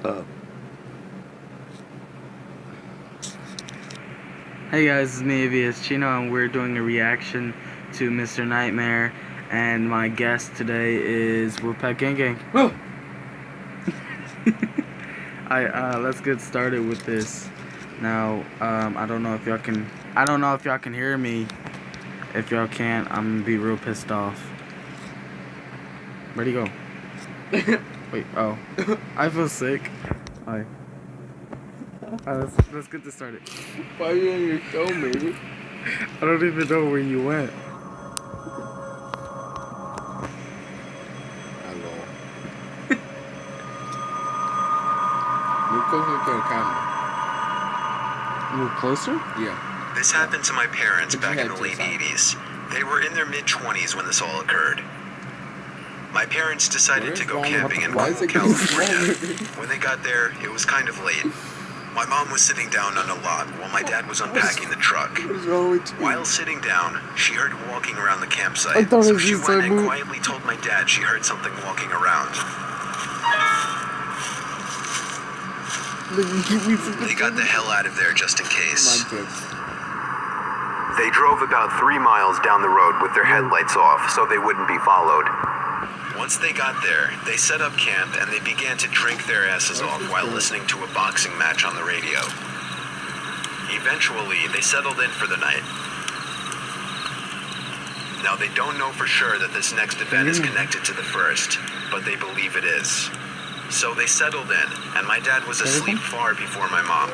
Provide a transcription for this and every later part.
Uh, Hey guys, it's me, it's Chino, and we're doing a reaction to Mr. Nightmare, and my guest today is Wolfpack Gang Gang. Let's get started with this. Now, I don't know if y'all can hear me. If y'all can't, I'm gonna be real pissed off. Where'd he go? Wait, oh. I feel sick. Alright. Let's get this started. Why you on your show, man? I don't even know where you went. Hello. Move closer to the camera. Move closer? Yeah. This happened to my parents back in the late 80s. They were in their mid-20s when this all occurred. My parents decided to go camping in California. When they got there, it was kind of late. My mom was sitting down on a log while my dad was unpacking the truck. What is wrong with you? While sitting down, she heard walking around the campsite, so she went and quietly told my dad she heard something walking around. They got the hell out of there just in case. They drove about 3 miles down the road with their headlights off so they wouldn't be followed. Once they got there, they set up camp and they began to drink their asses off while listening to a boxing match on the radio. Eventually, they settled in for the night. Now, they don't know for sure that this next event is connected to the first, but they believe it is. So they settled in, and my dad was asleep far before my mom.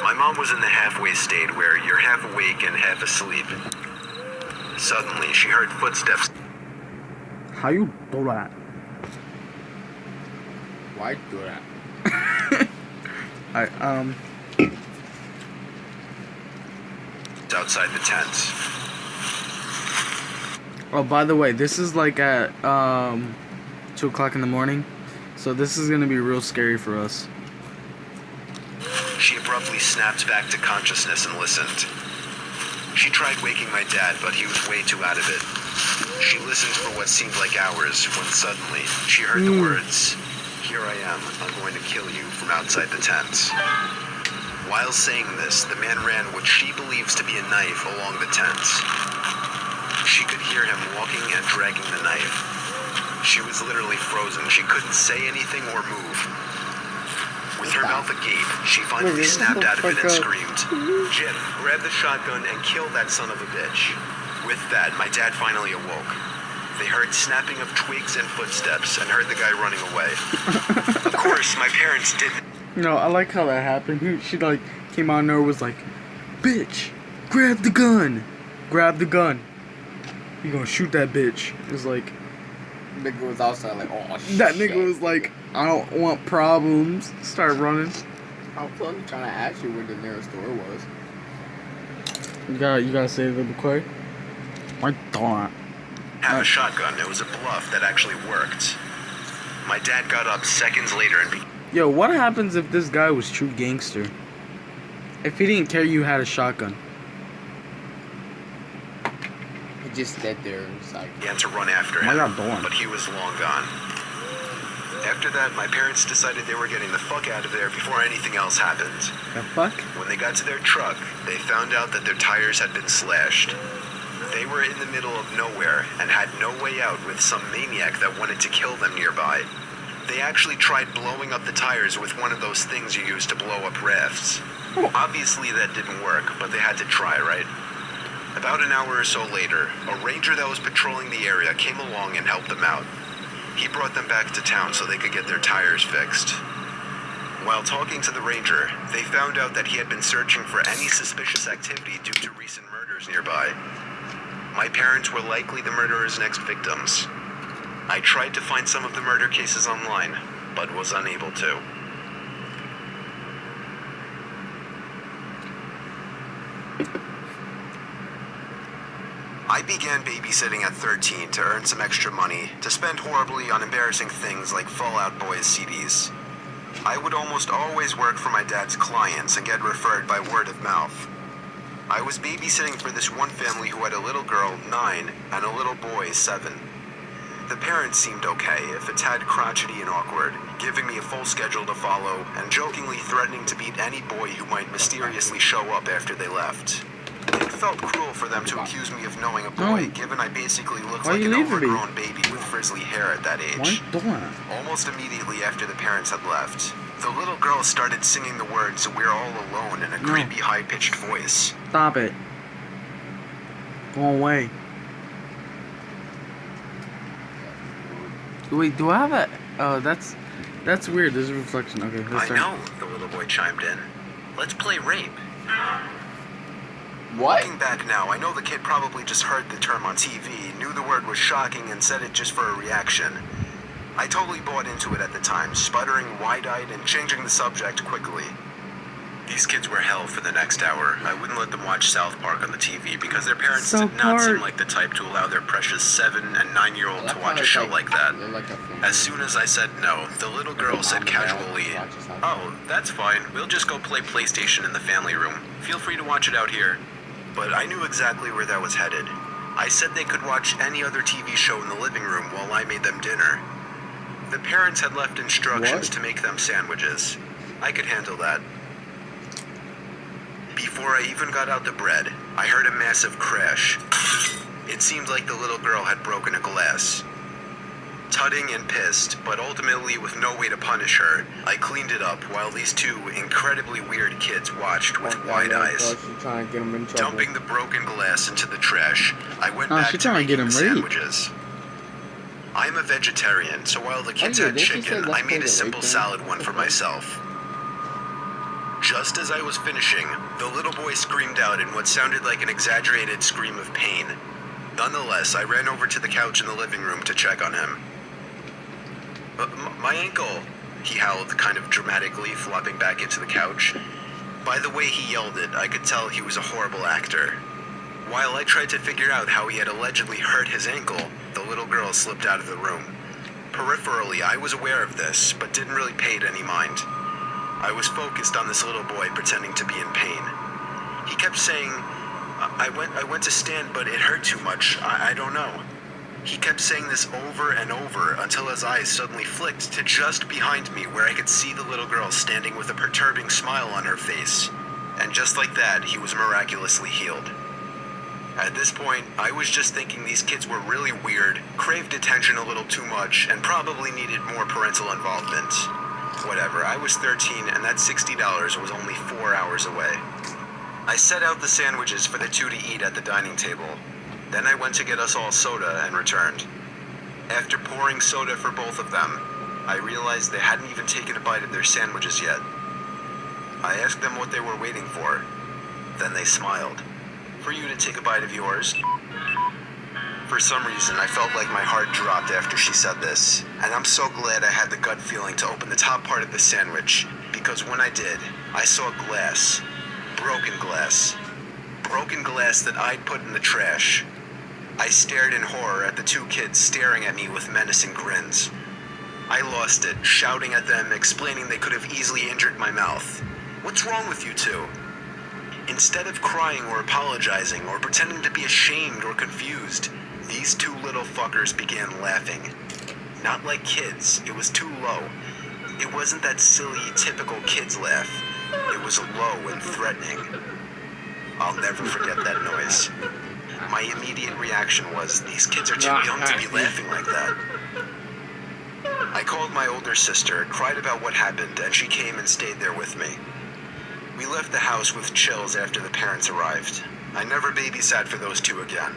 My mom was in the halfway state where you're half awake and half asleep. Suddenly, she heard footsteps. How you do that? Why do that? Outside the tent. Oh, by the way, this is like at 2 o'clock in the morning, so this is gonna be real scary for us. She abruptly snapped back to consciousness and listened. She tried waking my dad, but he was way too out of it. She listened for what seemed like hours when suddenly she heard the words, "Here I am, I'm going to kill you," from outside the tent. While saying this, the man ran what she believes to be a knife along the tent. She could hear him walking and dragging the knife. She was literally frozen. She couldn't say anything or move. With her mouth agape, she finally snapped out of it and screamed, "Jim, grab the shotgun and kill that son of a bitch." With that, my dad finally awoke. They heard snapping of twigs and footsteps and heard the guy running away. Of course, my parents didn't. No, I like how that happened. She like came out and there was like, "Bitch, grab the gun, grab the gun. You gonna shoot that bitch?" It was like, Nigga was outside like, oh shit. that nigga was like, "I don't want problems." Started running. I was trying to ask you where the nearest store was. You gotta say it real quick. I thought. Have a shotgun. It was a bluff that actually worked. My dad got up seconds later and Yo, what happens if this guy was true gangster? If he didn't care you had a shotgun. He just stood there and was like, began to run after him, but he was long gone. After that, my parents decided they were getting the fuck out of there before anything else happened. The fuck? When they got to their truck, they found out that their tires had been slashed. They were in the middle of nowhere and had no way out with some maniac that wanted to kill them nearby. They actually tried blowing up the tires with one of those things you use to blow up rafts. Obviously that didn't work, but they had to try, right? About an hour or so later, a ranger that was patrolling the area came along and helped them out. He brought them back to town so they could get their tires fixed. While talking to the ranger, they found out that he had been searching for any suspicious activity due to recent murders nearby. My parents were likely the murderer's next victims. I tried to find some of the murder cases online, but was unable to. I began babysitting at 13 to earn some extra money to spend horribly on embarrassing things like Fall Out Boy's CDs. I would almost always work for my dad's clients and get referred by word of mouth. I was babysitting for this one family who had a little girl, 9, and a little boy, 7. The parents seemed okay, if a tad crotchety and awkward, giving me a full schedule to follow, and jokingly threatening to beat any boy who might mysteriously show up after they left. It felt cruel for them to accuse me of knowing a boy, given I basically looked like an overgrown baby with frizzly hair at that age. Almost immediately after the parents had left, the little girl started singing the words "We're all alone" in a creepy, high-pitched voice. Stop it. Go away. Wait, do I have a... Oh, that's weird. There's a reflection. Okay, let's start. I know, the little boy chimed in. Let's play rape. What? Looking back now, I know the kid probably just heard the term on TV, knew the word was shocking, and said it just for a reaction. I totally bought into it at the time, sputtering wide-eyed and changing the subject quickly. These kids were hell for the next hour. I wouldn't let them watch South Park on the TV because their parents did not seem like the type to allow their precious 7- and 9-year-old to watch a show like that. As soon as I said no, the little girl said casually, "Oh, that's fine. We'll just go play PlayStation in the family room. Feel free to watch it out here." But I knew exactly where that was headed. I said they could watch any other TV show in the living room while I made them dinner. The parents had left instructions to make them sandwiches. I could handle that. Before I even got out the bread, I heard a massive crash. It seemed like the little girl had broken a glass. Tutting and pissed, but ultimately with no way to punish her, I cleaned it up while these two incredibly weird kids watched with wide eyes. Dumping the broken glass into the trash, I went back to making the sandwiches. I'm a vegetarian, so while the kids had chicken, I made a simple salad one for myself. Just as I was finishing, the little boy screamed out in what sounded like an exaggerated scream of pain. Nonetheless, I ran over to the couch in the living room to check on him. My ankle, he howled kind of dramatically, flopping back into the couch. By the way he yelled it, I could tell he was a horrible actor. While I tried to figure out how he had allegedly hurt his ankle, the little girl slipped out of the room. Peripherally, I was aware of this, but didn't really pay it any mind. I was focused on this little boy pretending to be in pain. He kept saying, I went to stand, but it hurt too much. I don't know. He kept saying this over and over until his eyes suddenly flicked to just behind me where I could see the little girl standing with a perturbing smile on her face. And just like that, he was miraculously healed. At this point, I was just thinking these kids were really weird, craved attention a little too much, and probably needed more parental involvement. Whatever, I was 13 and that $60 was only 4 hours away. I set out the sandwiches for the two to eat at the dining table. Then I went to get us all soda and returned. After pouring soda for both of them, I realized they hadn't even taken a bite of their sandwiches yet. I asked them what they were waiting for. Then they smiled. For you to take a bite of yours? For some reason, I felt like my heart dropped after she said this, and I'm so glad I had the gut feeling to open the top part of the sandwich, because when I did, I saw glass. Broken glass. Broken glass that I'd put in the trash. I stared in horror at the two kids staring at me with menacing grins. I lost it, shouting at them, explaining they could have easily injured my mouth. What's wrong with you two? Instead of crying or apologizing or pretending to be ashamed or confused, these two little fuckers began laughing. Not like kids, it was too low. It wasn't that silly, typical kids laugh. It was low and threatening. I'll never forget that noise. My immediate reaction was, these kids are too young to be laughing like that. I called my older sister, cried about what happened, and she came and stayed there with me. We left the house with chills after the parents arrived. I never babysat for those two again.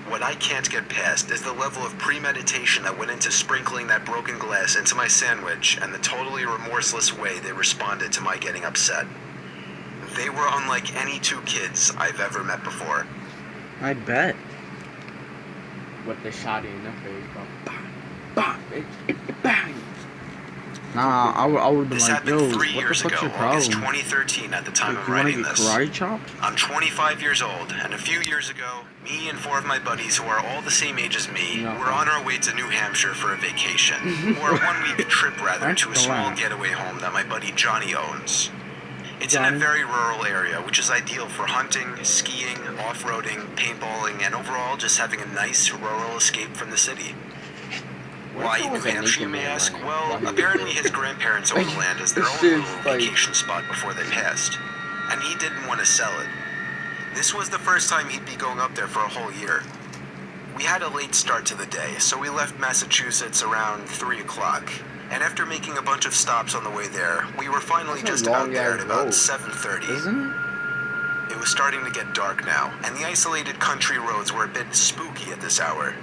What I can't get past is the level of premeditation that went into sprinkling that broken glass into my sandwich and the totally remorseless way they responded to my getting upset. They were unlike any two kids I've ever met before. I bet. With the shot in the face, bro. Bang, bang. Nah, I would have been This like, happened yo, 3 what the years fuck's ago, your August problem? 2013 at the time Like, of you wanna writing get this. karate chopped? I'm 25 years old, and a few years ago, me and 4 of my buddies who are all the same age as me were on our way to New Hampshire for a vacation, or a one-week trip rather, to a small getaway home that my buddy Johnny owns. It's in a very rural area, which is ideal for hunting, skiing, off-roading, paintballing, and overall just having a nice rural escape from the city. Why in New Hampshire, you may ask? Well, apparently his grandparents owned the land as their own It's little just like- vacation spot before they passed, and he didn't want to sell it. This was the first time he'd be going up there for a whole year. We had a late start to the day, so we left Massachusetts around 3 o'clock. And after making a bunch of stops on the way there, we were finally That's a just about long there ass at about road. 7:30. Isn't it? It was starting to get dark now, and the isolated country roads were a bit spooky at this hour.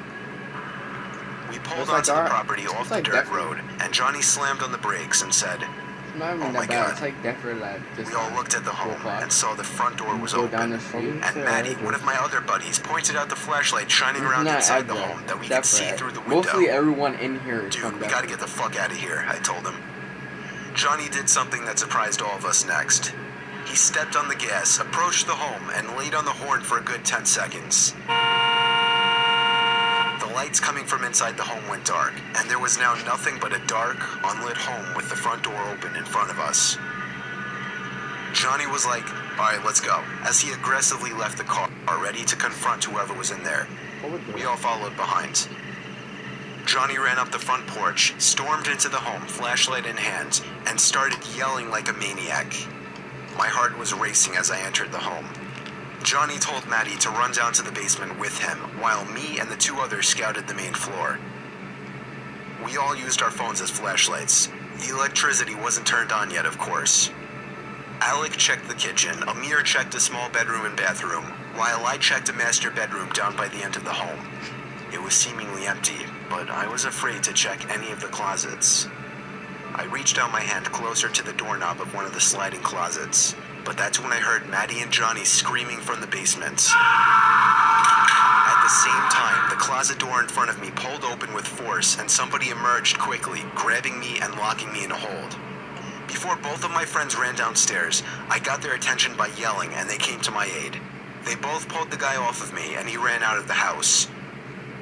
We pulled It's like onto the dark. property It's off like the dirt Deptford. road, and Johnny slammed on the brakes and said, It's not even Oh that my bad. God. It's like Deptford, like just. we all looked at the 4 home o'clock. and saw the front door was Go down open. the street. And Maddie, one of my other buddies, pointed out the flashlight shining It's around not inside the Edgar. home that we could see Deptford. through the window. Mostly everyone in here is Dude, from we Deptford. gotta get the fuck out of here, I told him. Johnny did something that surprised all of us next. He stepped on the gas, approached the home, and laid on the horn for a good 10 seconds. The lights coming from inside the home went dark, and there was now nothing but a dark, unlit home with the front door open in front of us. Johnny was like, alright, let's go, as he aggressively left the car, ready to confront whoever was in there. We all followed behind. Johnny ran up the front porch, stormed into the home, flashlight in hand, and started yelling like a maniac. My heart was racing as I entered the home. Johnny told Maddie to run down to the basement with him, while me and the 2 others scouted the main floor. We all used our phones as flashlights. The electricity wasn't turned on yet, of course. Alec checked the kitchen, Amir checked a small bedroom and bathroom, while I checked a master bedroom down by the end of the home. It was seemingly empty, but I was afraid to check any of the closets. I reached out my hand closer to the doorknob of one of the sliding closets, but that's when I heard Maddie and Johnny screaming from the basement. At the same time, the closet door in front of me pulled open with force, and somebody emerged quickly, grabbing me and locking me in a hold. Before both of my friends ran downstairs, I got their attention by yelling, and they came to my aid. They both pulled the guy off of me, and he ran out of the house.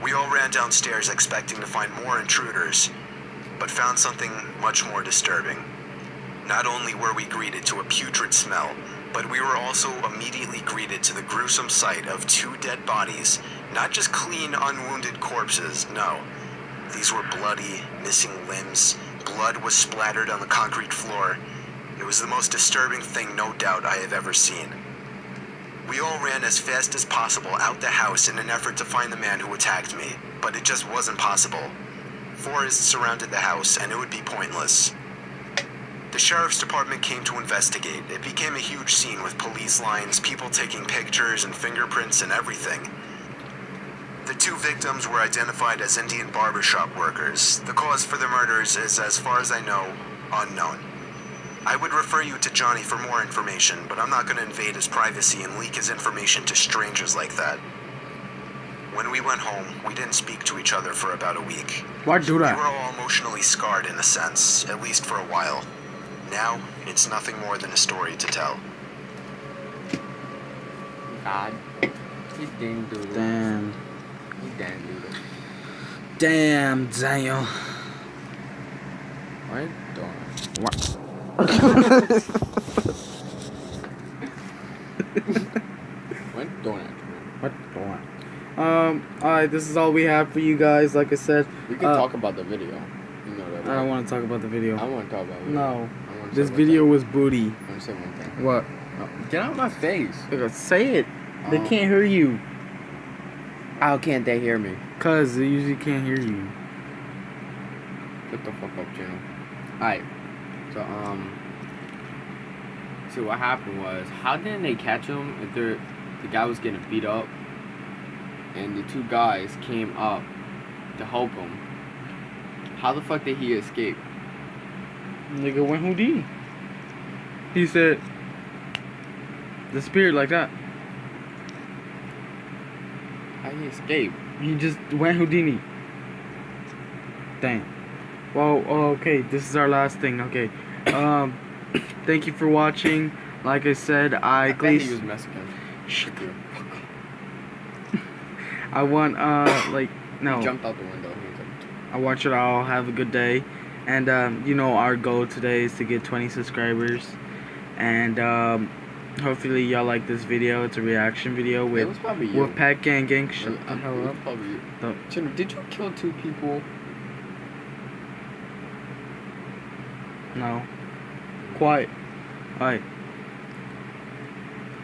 We all ran downstairs expecting to find more intruders, but found something much more disturbing. Not only were we greeted to a putrid smell, but we were also immediately greeted to the gruesome sight of 2 dead bodies, not just clean, unwounded corpses, no. These were bloody, missing limbs. Blood was splattered on the concrete floor. It was the most disturbing thing, no doubt, I have ever seen. We all ran as fast as possible out the house in an effort to find the man who attacked me, but it just wasn't possible. Forests surrounded the house, and it would be pointless. The sheriff's department came to investigate. It became a huge scene with police lines, people taking pictures and fingerprints and everything. The 2 victims were identified as Indian barbershop workers. The cause for the murders is, as far as I know, unknown. I would refer you to Johnny for more information, but I'm not going to invade his privacy and leak his information to strangers like that. When we went home, we didn't speak to each other for about a week. Why do We were that? all emotionally scarred in a sense, at least for a while. Now, it's nothing more than a story to tell. God. He didn't do it. Damn. He didn't do it. Damn, Daniel. What? Don't. What? What? Don't. What? Don't. Alright, this is all we have for you guys. Like I said, We can talk about the video. You know that. I don't want to talk about the video. I want to talk about it. No. I wanna This say one video thing. was booty. I want to say one thing. What? Oh, get out of my face. Say it. They Um, can't hear you. How can't they hear me? Cause they usually can't hear you. Shut the fuck up, channel. Alright. So, see what happened was, how didn't they catch him if the guy was getting beat up and the 2 guys came up to help him? How the fuck did he escape? Nigga went Houdini. He said, disappeared like that. How did he escape? He just went Houdini. Damn. Well, okay, this is our last thing. Okay. Thank you for watching. Like I said, I bet he was Mexican. Shut I want, like, no. He jumped out the window. He was like, I want you to all have a good day. And, you know, our goal today is to get 20 subscribers. And, hopefully y'all like this video. It's a reaction video it with was probably you. Wolfpack Gang. Shut the It hell was up. probably you. Don't- Chin, did you kill 2 people? No. Quiet. Alright.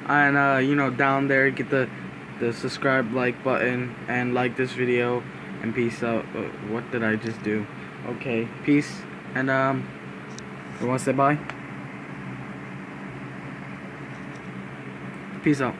And you know, down there, get the subscribe, like button, and like this video, and peace out. What did I just do? Okay, peace, and you wanna say bye? Peace out.